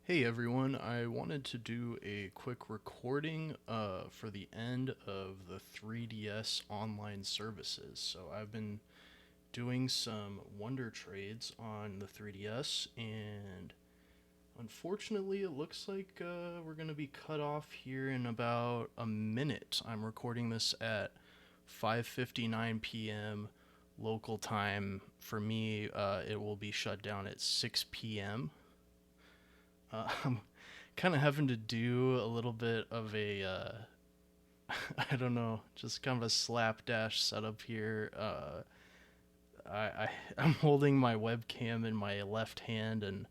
Hey everyone, I wanted to do a quick recording for the end of the 3DS online services. So I've been doing some Wonder Trades on the 3DS, and unfortunately it looks like we're going to be cut off here in about a minute. I'm recording this at 5:59 p.m. local time. For me, it will be shut down at 6 p.m. I'm kind of having to do a little bit of a, I don't know, just kind of a slapdash setup here. I'm holding my webcam in my left hand and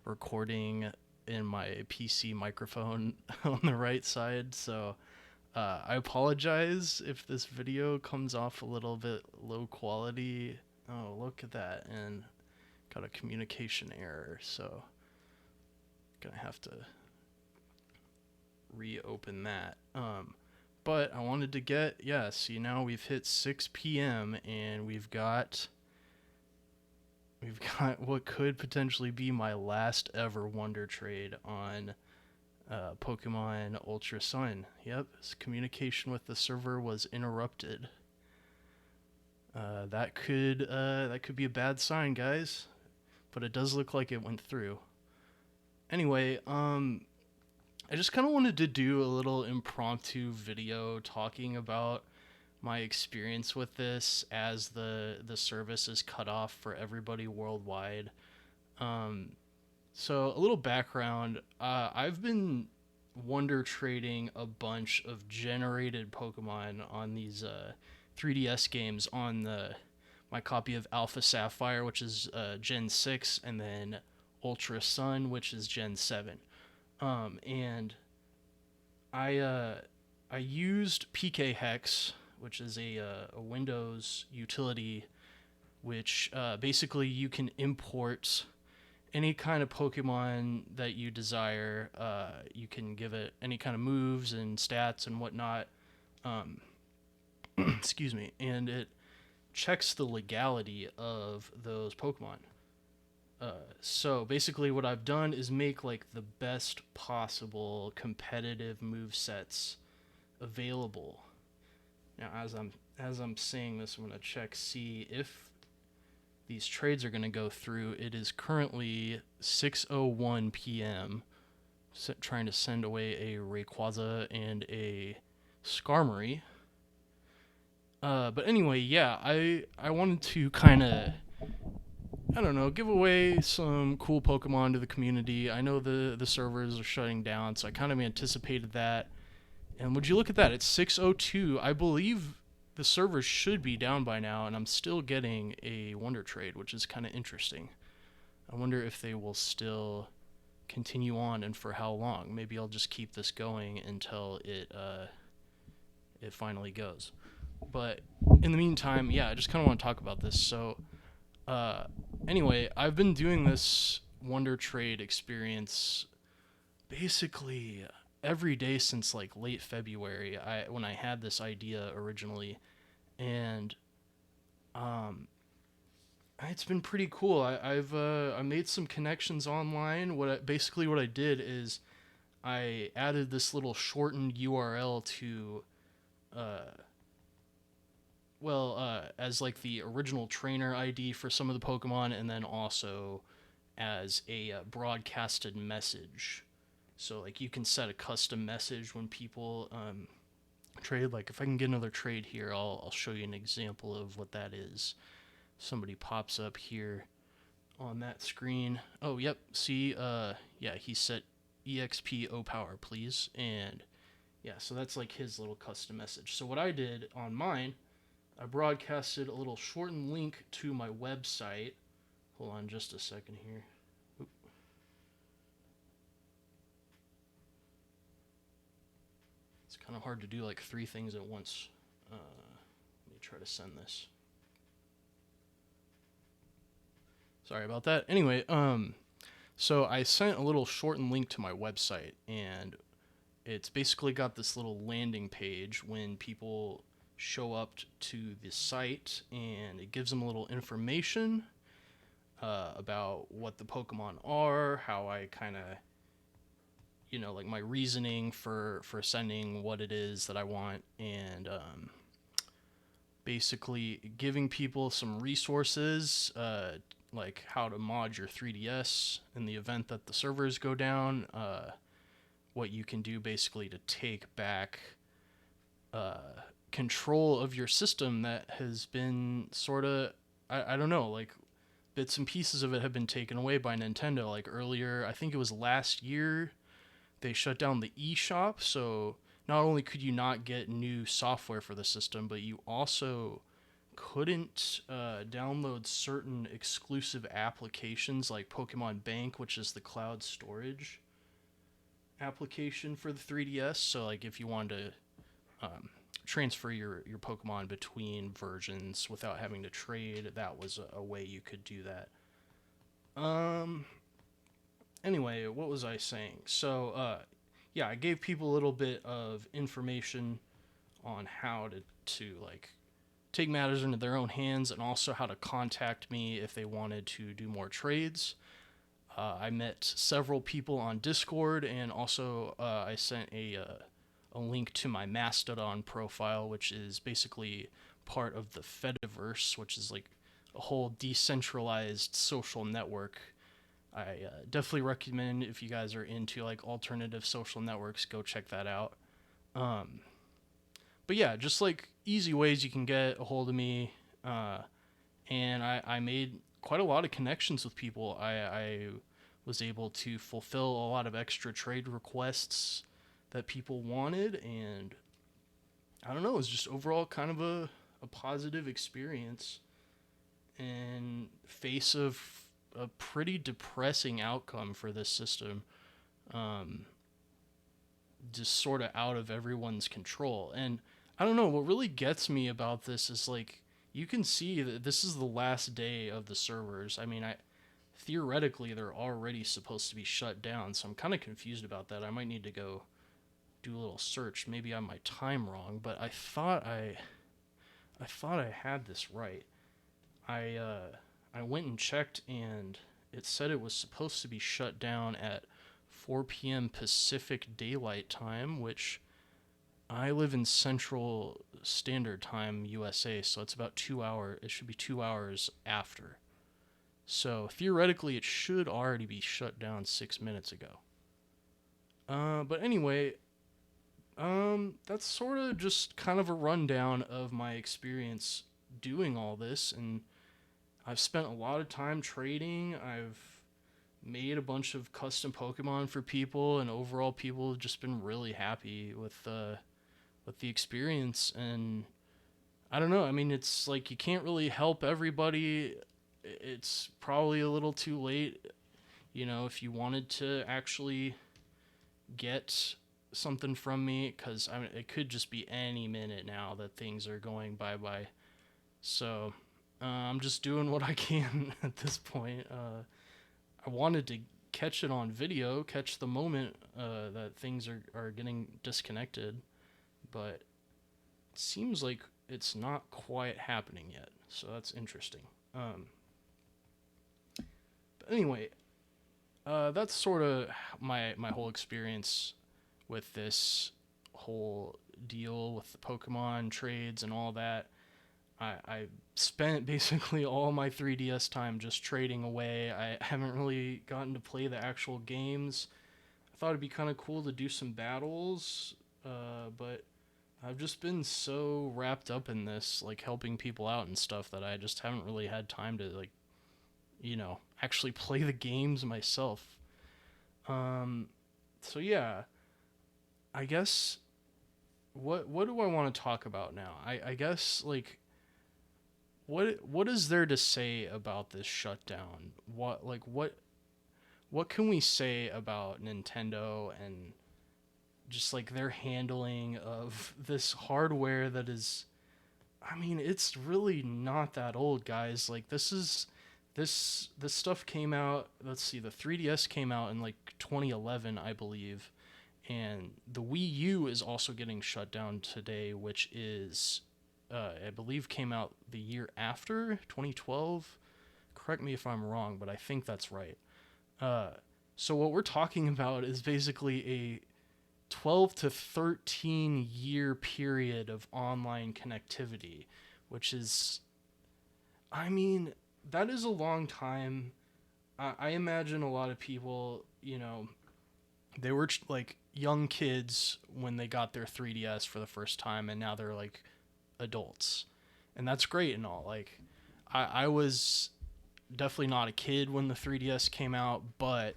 recording in my PC microphone on the right side. So I apologize if this video comes off a little bit low quality. Oh, look at that. And got a communication error. So gonna have to reopen that. But I wanted to get, yeah, see, now we've hit 6 p.m. and we've got what could potentially be my last ever Wonder Trade on Pokemon Ultra Sun. Yep, communication with the server was interrupted. That could be a bad sign, guys. But it does look like it went through. Anyway, I just kind of wanted to do a little impromptu video talking about my experience with this as the service is cut off for everybody worldwide. Um, so a little background: I've been wonder trading a bunch of generated Pokemon on these 3DS games on the my copy of Alpha Sapphire, which is Gen 6, and then Ultra Sun, which is Gen 7. And I used PK Hex, which is a Windows utility, which basically you can import any kind of Pokemon that you desire. You can give it any kind of moves and stats and whatnot. Um, excuse me, and it checks the legality of those Pokemon. So basically, what I've done is make like the best possible competitive move sets available. Now, as I'm saying this, I'm gonna check see if these trades are gonna go through. It is currently 6:01 p.m. Trying to send away a Rayquaza and a Skarmory. But anyway, yeah, I wanted to kind of, I don't know, give away some cool Pokemon to the community. I know the servers are shutting down, so I kind of anticipated that. And would you look at that? It's 6:02. I believe the servers should be down by now, and I'm still getting a Wonder Trade, which is kind of interesting. I wonder if they will still continue on and for how long. Maybe I'll just keep this going until it finally goes. But in the meantime, yeah, I just kind of want to talk about this. So, uh, anyway, I've been doing this Wonder Trade experience basically every day since like late February. When I had this idea originally, and um, it's been pretty cool. I made some connections online. Basically what I did is I added this little shortened URL to uh, as like the original trainer ID for some of the Pokemon, and then also as a broadcasted message. So like you can set a custom message when people trade. Like if I can get another trade here, I'll show you an example of what that is. Somebody pops up here on that screen. Oh, yep. See, yeah, he set EXP O power, please. And yeah, so that's like his little custom message. So what I did on mine, I broadcasted a little shortened link to my website. Hold on just a second here. Oop. It's kind of hard to do like three things at once. Let me try to send this. Sorry about that. Anyway, so I sent a little shortened link to my website, and it's basically got this little landing page when people show up to the site, and it gives them a little information about what the Pokemon are, how I kind of like my reasoning for sending what it is that I want, and basically giving people some resources, like how to mod your 3DS in the event that the servers go down, what you can do basically to take back uh, control of your system that has been sort of, I don't know, like bits and pieces of it have been taken away by Nintendo. Like earlier, I think it was last year, they shut down the eShop. So not only could you not get new software for the system, but you also couldn't download certain exclusive applications like Pokemon Bank, which is the cloud storage application for the 3DS. So like if you wanted to transfer your Pokemon between versions without having to trade, that was a way you could do that. Um. Anyway, what was I saying? So, yeah, I gave people a little bit of information on how to like take matters into their own hands, and also how to contact me if they wanted to do more trades. I met several people on Discord, and also I sent a link to my Mastodon profile, which is basically part of the Fediverse, which is like a whole decentralized social network. I definitely recommend, if you guys are into like alternative social networks, go check that out. Um, but yeah, just like easy ways you can get a hold of me. And I made quite a lot of connections with people. I was able to fulfill a lot of extra trade requests that people wanted, and I don't know, it was just overall kind of a positive experience in face of a pretty depressing outcome for this system. Um, just sort of out of everyone's control. And I don't know, what really gets me about this is like you can see that this is the last day of the servers. I mean, I theoretically they're already supposed to be shut down, so I'm kind of confused about that. I might need to go do a little search. Maybe I my time wrong, but I thought I had this right. I went and checked, and it said it was supposed to be shut down at 4 p.m. Pacific Daylight Time, which I live in Central Standard Time, USA, so it's about 2 hours. It should be 2 hours after. So theoretically, it should already be shut down 6 minutes ago. But anyway, that's sort of just kind of a rundown of my experience doing all this, and I've spent a lot of time trading. I've made a bunch of custom Pokemon for people, and overall, people have just been really happy with the experience. And I don't know. I mean, it's like you can't really help everybody. It's probably a little too late. If you wanted to actually get something from me, because I mean, it could just be any minute now that things are going bye bye. So I'm just doing what I can at this point. I wanted to catch it on video, catch the moment that things are getting disconnected, but it seems like it's not quite happening yet. So that's interesting. But anyway, that's sort of my whole experience with this whole deal with the Pokemon trades and all that. I spent basically all my 3DS time just trading away. I haven't really gotten to play the actual games. I thought it'd be kind of cool to do some battles, but I've just been so wrapped up in this, like helping people out and stuff, that I just haven't really had time to like, actually play the games myself. Um, so yeah, I guess what do I want to talk about now? I guess like what is there to say about this shutdown? What can we say about Nintendo and just like their handling of this hardware that is, I mean, it's really not that old, guys. Like this stuff came out, let's see, the 3DS came out in like 2011, I believe. And the Wii U is also getting shut down today, which is I believe came out the year after, 2012. Correct me if I'm wrong, but I think that's right. Uh, So what we're talking about is basically a 12 to 13 year period of online connectivity, which is, I mean, that is a long time. I imagine a lot of people, they were like young kids when they got their 3DS for the first time, and now they're like adults. And that's great and all. Like, I was definitely not a kid when the 3DS came out, but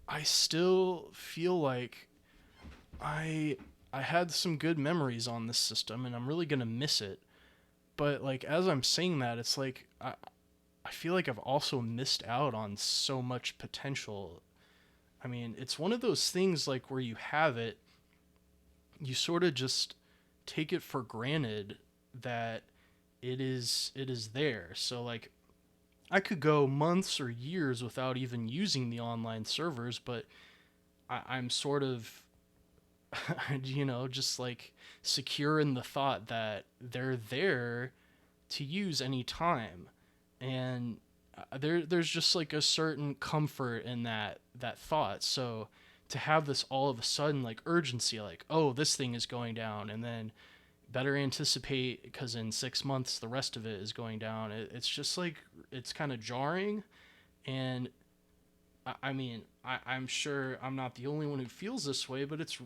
I still feel like I I had some good memories on this system, and I'm really gonna miss it. But like as I'm saying that, it's like I feel like I've also missed out on so much potential. I mean, it's one of those things like where you have it, you sort of just take it for granted that it is there. So like I could go months or years without even using the online servers, but I'm sort of just like secure in the thought that they're there to use anytime. And there's just like a certain comfort in that thought. So to have this all of a sudden like urgency, like, oh, this thing is going down, and then better anticipate because in 6 months the rest of it is going down. It's just like it's kind of jarring. And I mean, I'm sure I'm not the only one who feels this way, but it's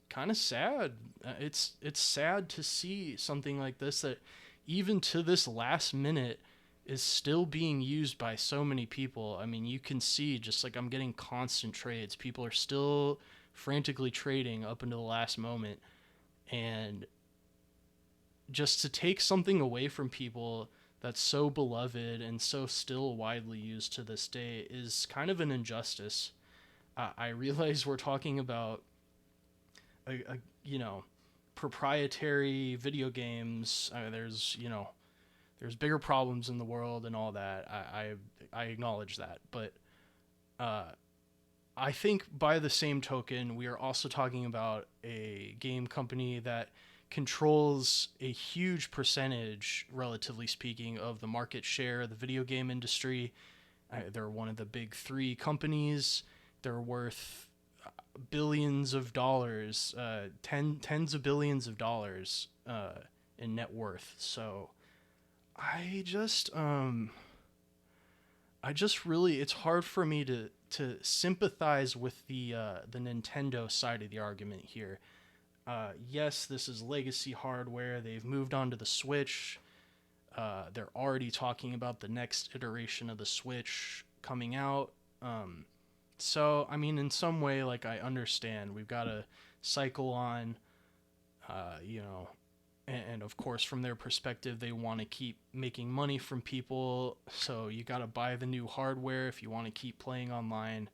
kind of sad. It's sad to see something like this that even to this last minute is still being used by so many people. I mean, you can see just like I'm getting constant trades. People are still frantically trading up until the last moment, and just to take something away from people that's so beloved and so still widely used to this day is kind of an injustice. I realize we're talking about a proprietary video games. There's bigger problems in the world and all that. I acknowledge that, but uh, I think by the same token, we are also talking about a game company that controls a huge percentage, relatively speaking, of the market share of the video game industry. They're one of the big three companies. They're worth billions of dollars, tens of billions of dollars in net worth. So I just really, it's hard for me to sympathize with the Nintendo side of the argument here. Yes, this is legacy hardware. They've moved on to the Switch. They're already talking about the next iteration of the Switch coming out. So, I mean, in some way, like, I understand. We've got to cycle on, uh, you know, and of course, from their perspective, they want to keep making money from people. So, you got to buy the new hardware if you want to keep playing online.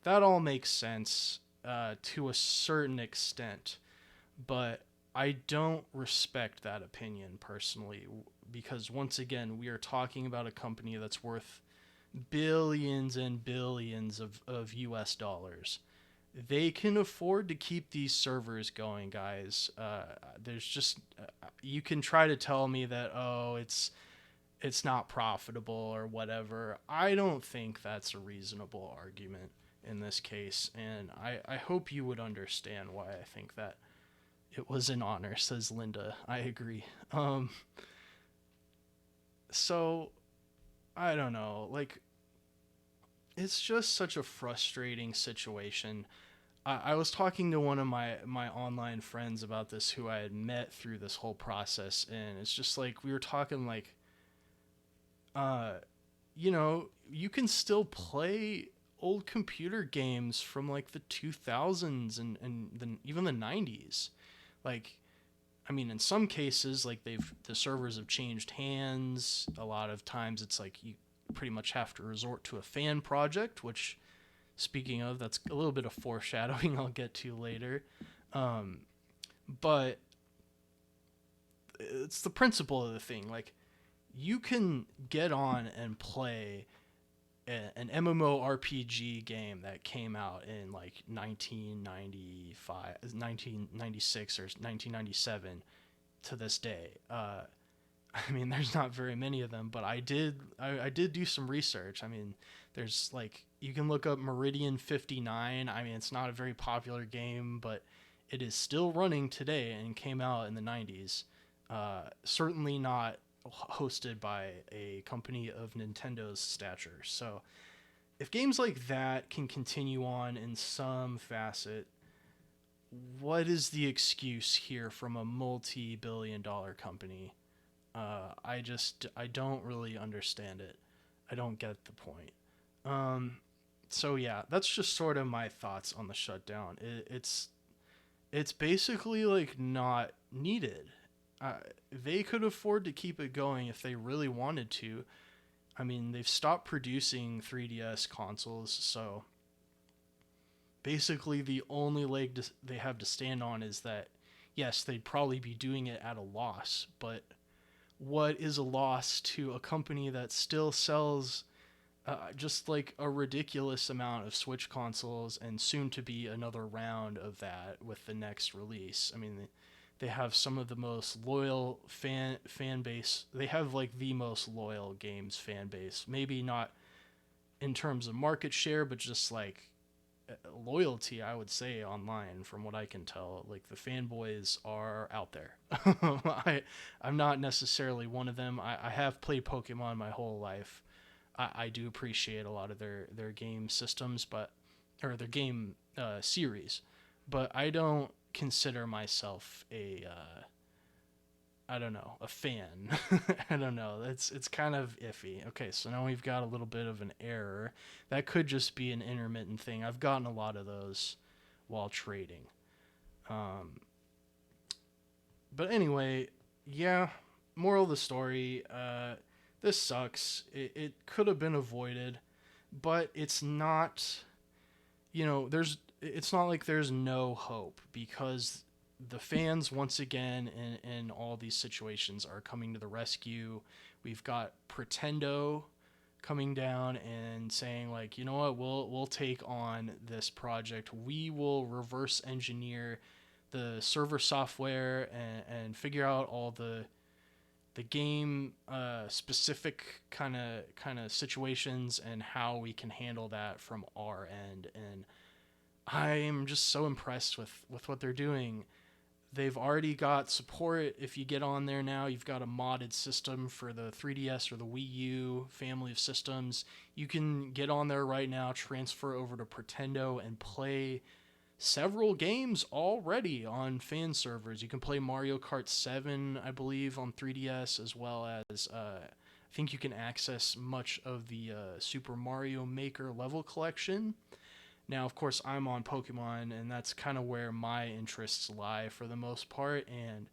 That all makes sense to a certain extent. But I don't respect that opinion personally, because once again, we are talking about a company that's worth billions and billions of US dollars. They can afford to keep these servers going, guys. There's just you can try to tell me that, oh, it's not profitable or whatever. I don't think that's a reasonable argument in this case, and I hope you would understand why I think that. It was an honor, says Linda. I agree. So I don't know. Like, it's just such a frustrating situation. I was talking to one of my online friends about this who I had met through this whole process, and it's just like we were talking like, uh, you can still play old computer games from like the 2000s and even the 90s. Like, I mean, in some cases, like the servers have changed hands. A lot of times, it's like you pretty much have to resort to a fan project. Which, speaking of, that's a little bit of foreshadowing I'll get to later. Um, but it's the principle of the thing. Like, you can get on and play an MMORPG game that came out in like 1995, 1996 or 1997 to this day. I mean, there's not very many of them, but I did do some research. I mean, there's like You can look up Meridian 59. I mean, it's not a very popular game, but it is still running today and came out in the 90s. Certainly not hosted by a company of Nintendo's stature. So, if games like that can continue on in some facet, what is the excuse here from a multi-billion-dollar company? I don't really understand it. I don't get the point. Um, so yeah, that's just sort of my thoughts on the shutdown. It's basically like not needed. They could afford to keep it going if they really wanted to. I mean, they've stopped producing 3DS consoles, so basically the only they have to stand on is that yes, they'd probably be doing it at a loss, but what is a loss to a company that still sells just like a ridiculous amount of Switch consoles and soon to be another round of that with the next release? I mean, they have some of the most loyal fan base. They have like the most loyal games fan base. Maybe not in terms of market share, but just like loyalty, I would say, online. From what I can tell, like the fanboys are out there. I'm not necessarily one of them. I have played Pokemon my whole life. I do appreciate a lot of their game systems, but or their game series, but I don't consider myself a I don't know, a fan. I don't know. It's kind of iffy. Okay, so now we've got a little bit of an error. That could just be an intermittent thing. I've gotten a lot of those while trading. Um, but anyway, yeah. Moral of the story: this sucks. It could have been avoided, but it's not. There's. It's not like there's no hope because the fans once again in all these situations are coming to the rescue. We've got Pretendo coming down and saying like, you know what, we'll take on this project. We will reverse engineer the server software and figure out all the game specific kind of situations and how we can handle that from our end. And I'm just so impressed with what they're doing. They've already got support. If you get on there now, you've got a modded system for the 3DS or the Wii U family of systems. You can get on there right now, transfer over to Pretendo, and play several games already on fan servers. You can play Mario Kart 7, I believe, on 3DS, as well as I think you can access much of the Super Mario Maker level collection. Now, of course, I'm on Pokemon, and that's kind of where my interests lie for the most part. And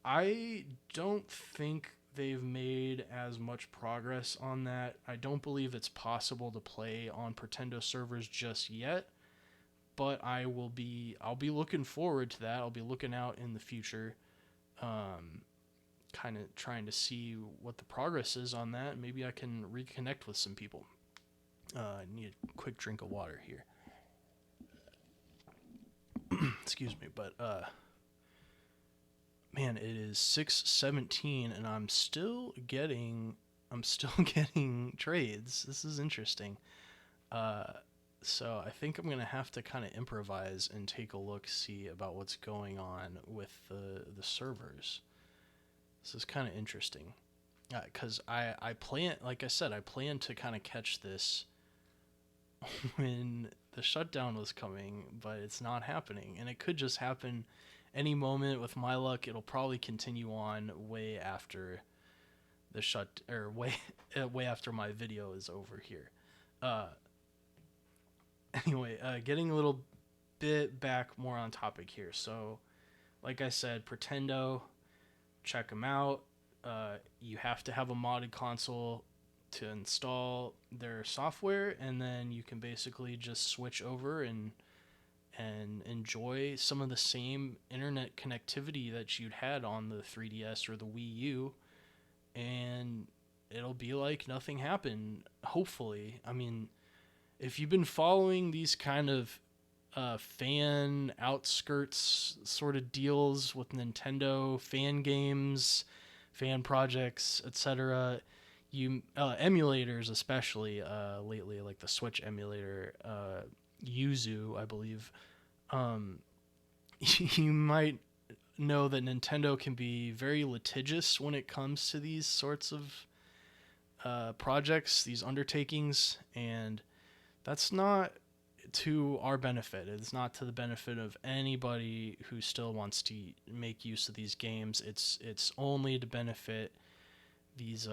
I don't think they've made as much progress on that. I don't believe it's possible to play on Pretendo servers just yet. But I'll be looking forward to that. I'll be looking out in the future, kind of trying to see what the progress is on that. Maybe I can reconnect with some people. I need a quick drink of water here. Excuse me, but man, it is 6:17 and I'm still getting trades. This is interesting. Uh so I think I'm going to have to kind of improvise and take a look see about what's going on with the servers. This is kind of interesting. Cuz I plan, like I said, I plan to kind of catch this when the shutdown was coming, but it's not happening. And it could just happen any moment. With my luck, it'll probably continue on way after the way after my video is over here. Uh, anyway, getting a little bit back more on topic here. So, like I said, Pretendo, check them out. You have to have a modded console to install their software, and then you can basically just switch over and enjoy some of the same internet connectivity that you'd had on the 3DS or the Wii U, and it'll be like nothing happened, hopefully. I mean, if you've been following these kind of fan outskirts sort of deals with Nintendo, fan games, fan projects, etc., emulators, especially lately, like the Switch emulator, Yuzu, I believe. Um, you might know that Nintendo can be very litigious when it comes to these sorts of projects, these undertakings, and that's not to our benefit. It's not to the benefit of anybody who still wants to make use of these games. It's only to benefit these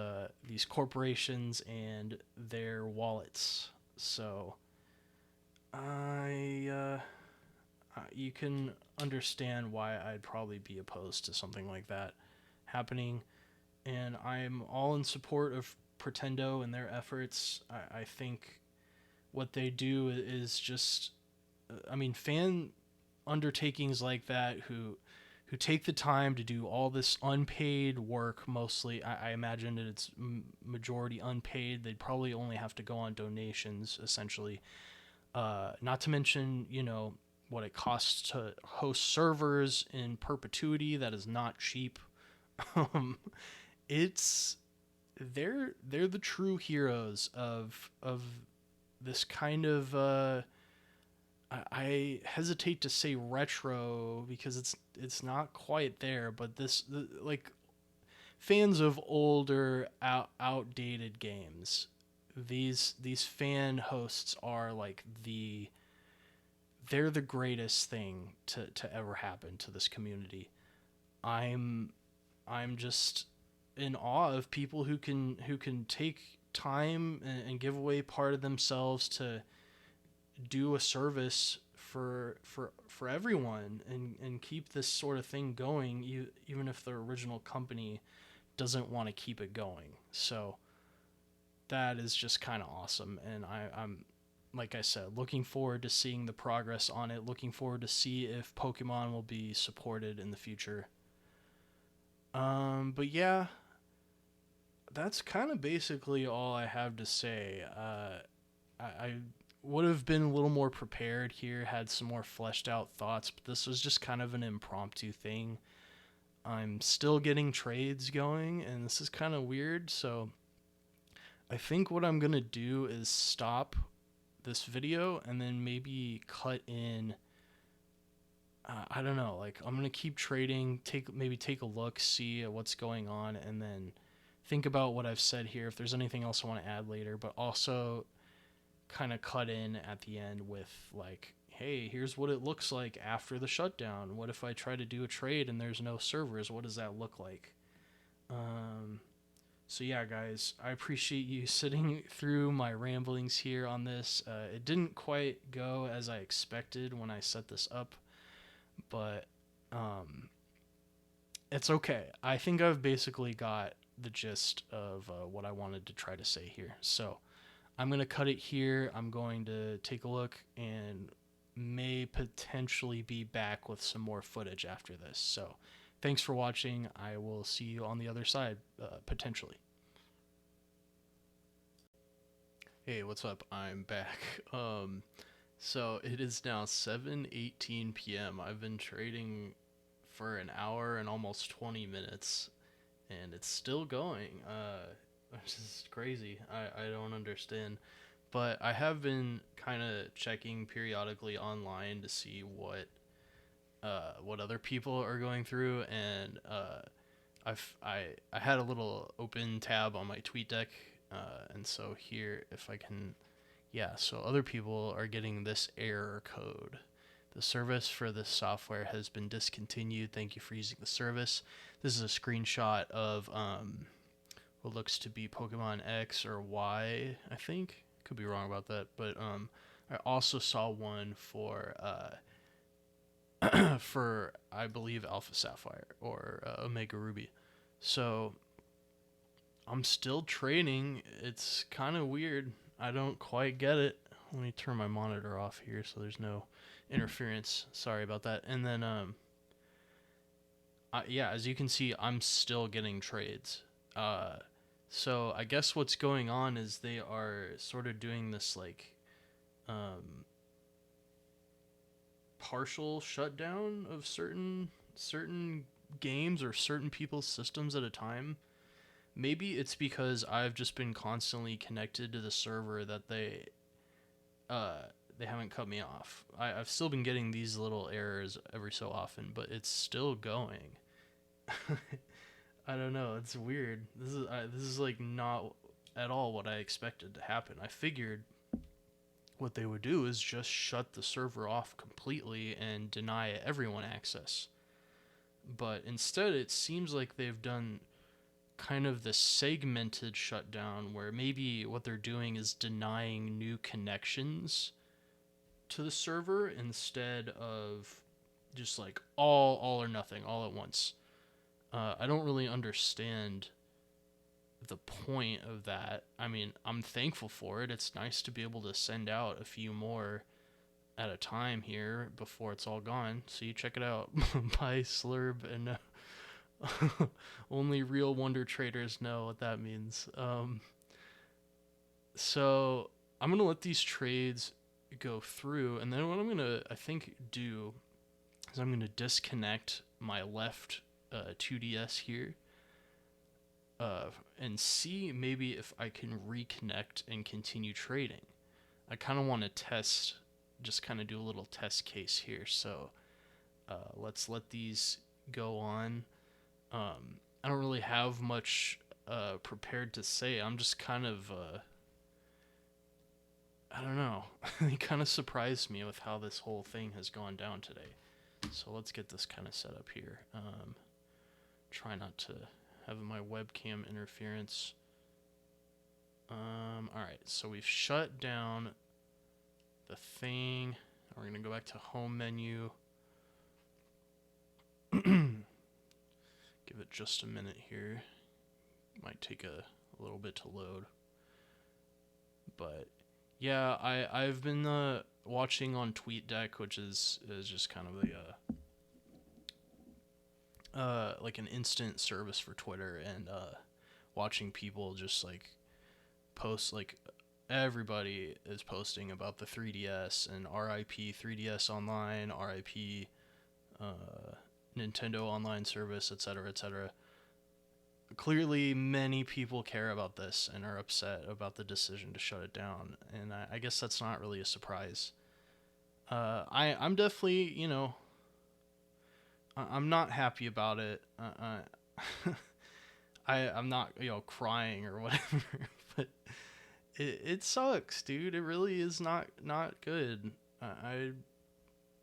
corporations and their wallets. So I you can understand why I'd probably be opposed to something like that happening, and I'm all in support of Pretendo and their efforts. I think what they do is just, I mean, fan undertakings like that who take the time to do all this unpaid work. Mostly, I imagine that it's majority unpaid. They'd probably only have to go on donations, essentially. Not to mention, what it costs to host servers in perpetuity. That is not cheap. um, it's they're the true heroes of this kind of I hesitate to say retro because it's not quite there, but like fans of older outdated games. These fan hosts are like they're the greatest thing to ever happen to this community. I'm I'm just in awe of people who can take time and give away part of themselves to do a service for everyone and keep this sort of thing going, even if the original company doesn't want to keep it going. So that is just kind of awesome, and I'm like I said, looking forward to seeing the progress on it. Looking forward to see if Pokemon will be supported in the future. But yeah, that's kind of basically all I have to say. I would have been a little more prepared here, had some more fleshed out thoughts, but this was just kind of an impromptu thing. I'm still getting trades going, and this is kind of weird, so I think what I'm going to do is stop this video and then maybe cut in. I don't know, like I'm going to keep trading, take a look, see what's going on, and then think about what I've said here, if there's anything else I want to add later, but also kind of cut in at the end with like, hey, here's what it looks like after the shutdown. What if I try to do a trade and there's no servers? What does that look like? So yeah, guys, I appreciate you sitting through my ramblings here on this. It didn't quite go as I expected when I set this up, but it's okay. I think I've basically got the gist of what I wanted to try to say here. So I'm going to cut it here. I'm going to take a look and may potentially be back with some more footage after this. So thanks for watching. I will see you on the other side, potentially. Hey, what's up? I'm back. So it is now 7:18 p.m. I've been trading for an hour and almost 20 minutes, and it's still going. Which is crazy. I don't understand. But I have been kind of checking periodically online to see what other people are going through, and I had a little open tab on my TweetDeck, and so here, if I can, yeah, so other people are getting this error code. The service for this software has been discontinued. Thank you for using the service. This is a screenshot of what looks to be Pokemon X or Y, I think. Could be wrong about that, but I also saw one for for I believe Alpha Sapphire or Omega Ruby. So I'm still trading. It's kind of weird. I don't quite get it. Let me turn my monitor off here so there's no interference. Sorry about that. And then yeah, as you can see, I'm still getting trades. So I guess what's going on is they are sort of doing this like partial shutdown of certain games or certain people's systems at a time. Maybe it's because I've just been constantly connected to the server that uh they haven't cut me off. I've still been getting these little errors every so often, but it's still going. I don't know. It's weird. This is like not at all what I expected to happen. I figured what they would do is just shut the server off completely and deny everyone access. But instead, it seems like they've done kind of the segmented shutdown where maybe what they're doing is denying new connections to the server instead of just like all or nothing all at once. I don't really understand the point of that. I mean, I'm thankful for it. It's nice to be able to send out a few more at a time here before it's all gone. See, check it out. Buy Slurb and only real Wonder traders know what that means. So I'm gonna let these trades go through, and then what I'm gonna I think do is I'm gonna disconnect my left 2DS here, and see maybe if I can reconnect and continue trading. I kind of want to test, just kind of do a little test case here. So let's let these go on. I don't really have much prepared to say. I'm just kind of, I don't know. It kind of surprised me with how this whole thing has gone down today. So let's get this kind of set up here. Try not to have my webcam interference. Alright, so we've shut down the thing. We're going to go back to home menu. Give it just a minute here. Might take a little bit to load. But yeah, I've been watching on TweetDeck, which is just kind of the like an instant service for Twitter, and watching people just like post, like everybody is posting about the 3DS and RIP 3DS Online, RIP Nintendo Online Service, etc., etc. Clearly, many people care about this and are upset about the decision to shut it down, and I guess that's not really a surprise. I'm definitely, I'm not happy about it. I'm not, crying or whatever, but it sucks, dude. It really is not good. I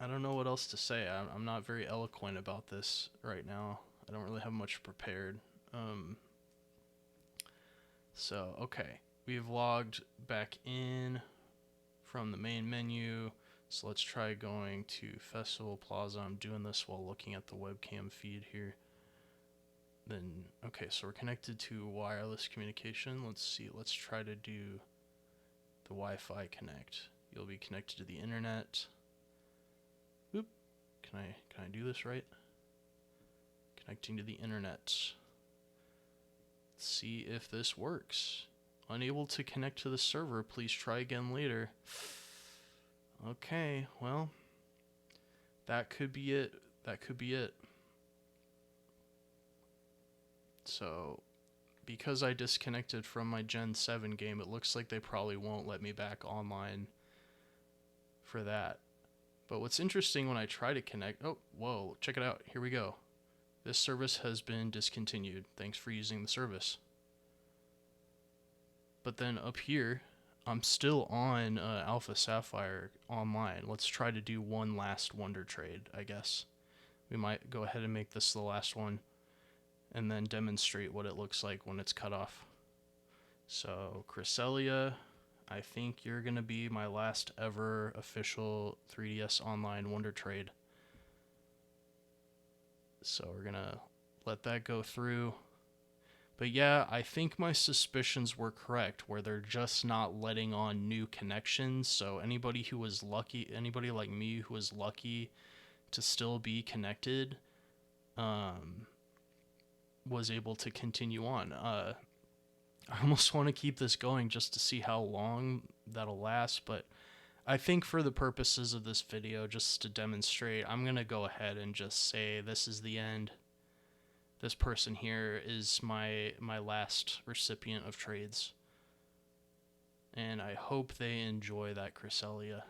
don't know what else to say. I'm not very eloquent about this right now. I don't really have much prepared. So, okay. We've logged back in from the main menu. So let's try going to Festival Plaza. I'm doing this while looking at the webcam feed here. Then, okay, so we're connected to wireless communication. Let's see. Let's try to do the Wi-Fi connect. You'll be connected to the internet. Oop. Can I do this right? Connecting to the internet. Let's see if this works. Unable to connect to the server. Please try again later. Okay, well, that could be it. That could be it. So, because I disconnected from my Gen 7 game, it looks like they probably won't let me back online for that. But what's interesting when I try to connect... Oh, whoa, check it out. Here we go. This service has been discontinued. Thanks for using the service. But then up here, I'm still on Alpha Sapphire online. Let's try to do one last Wonder trade, I guess. We might go ahead and make this the last one, and then demonstrate what it looks like when it's cut off. So, Cresselia, I think you're going to be my last ever official 3DS Online Wonder trade. So we're going to let that go through. But yeah, I think my suspicions were correct, where they're just not letting on new connections. So anybody who was lucky, anybody like me who was lucky to still be connected, was able to continue on. I almost want to keep this going just to see how long that'll last, but I think for the purposes of this video, just to demonstrate, I'm going to go ahead and just say this is the end. this person here is my last recipient of trades, and I hope they enjoy that Cresselia.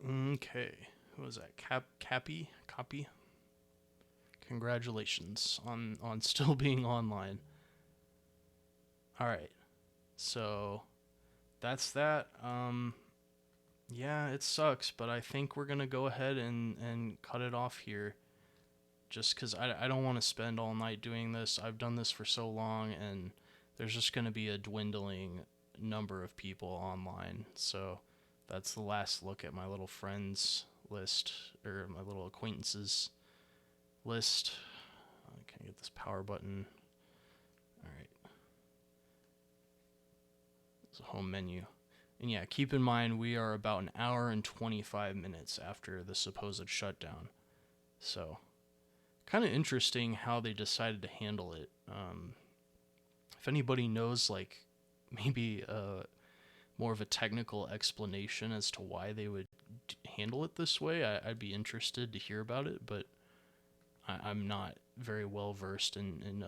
Okay, who was that? Cappy? Copy? Congratulations on still being online. All right, so that's that. Yeah, it sucks, but I think we're gonna go ahead and cut it off here. Just because I don't want to spend all night doing this. I've done this for so long, and there's just gonna be a dwindling number of people online. So that's the last look at my little friends list, or my little acquaintances list. Can I get this power button? All right. It's a home menu. And yeah, keep in mind we are about an hour and 25 minutes after the supposed shutdown. So, kind of interesting how they decided to handle it. If anybody knows, like, maybe more of a technical explanation as to why they would handle it this way, I'd be interested to hear about it, but I'm not very well versed in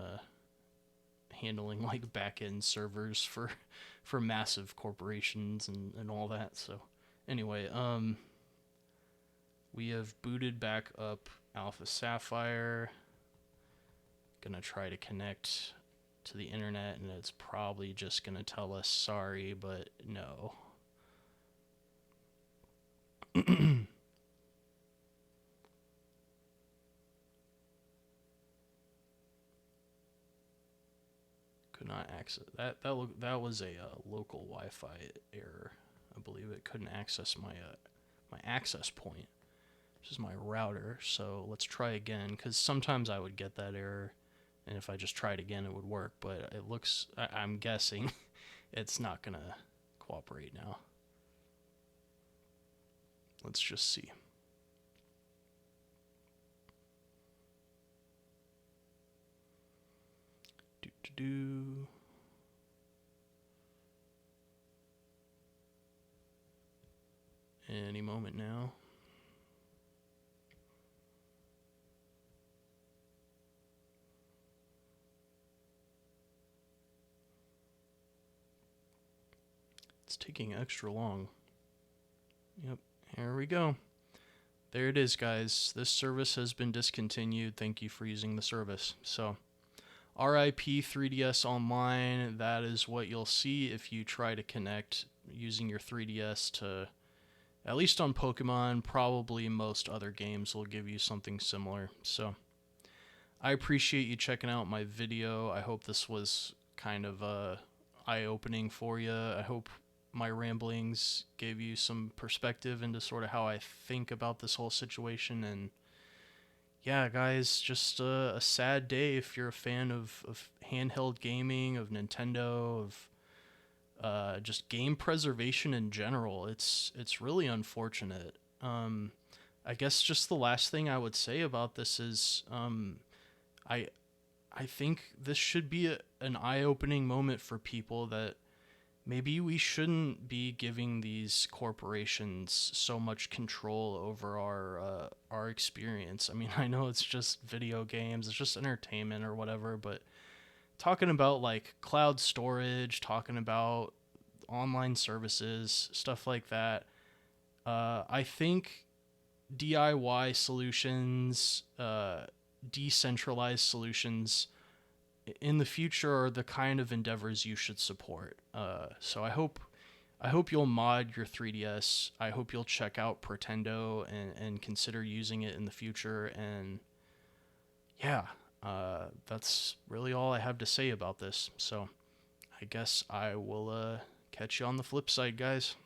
handling like back-end servers for massive corporations and all that. So anyway, we have booted back up Alpha Sapphire. Gonna try to connect to the internet, and it's probably just gonna tell us sorry, but no. Could not access that. That was a local Wi-Fi error. I believe it couldn't access my access point, which is my router. So let's try again, because sometimes I would get that error, and if I just tried again, it would work. But it looks, I'm guessing, it's not gonna cooperate now. Let's just see. Any moment now. It's taking extra long. Yep, here we go. There it is, guys. This service has been discontinued. Thank you for using the service. So, RIP 3DS Online, that is what you'll see if you try to connect using your 3DS to, at least on Pokemon, probably most other games will give you something similar. So, I appreciate you checking out my video. I hope this was kind of eye-opening for you. I hope my ramblings gave you some perspective into sort of how I think about this whole situation. And yeah, guys, just a sad day if you're a fan of handheld gaming, of Nintendo, of just game preservation in general. It's really unfortunate. I guess just the last thing I would say about this is I think this should be an eye-opening moment for people that maybe we shouldn't be giving these corporations so much control over our experience. I mean, I know it's just video games, it's just entertainment or whatever, but talking about like cloud storage, talking about online services, stuff like that, I think DIY solutions, decentralized solutions in the future are the kind of endeavors you should support. So I hope you'll mod your 3DS. I hope you'll check out Pretendo and consider using it in the future. And yeah, that's really all I have to say about this. So I guess I will catch you on the flip side, guys.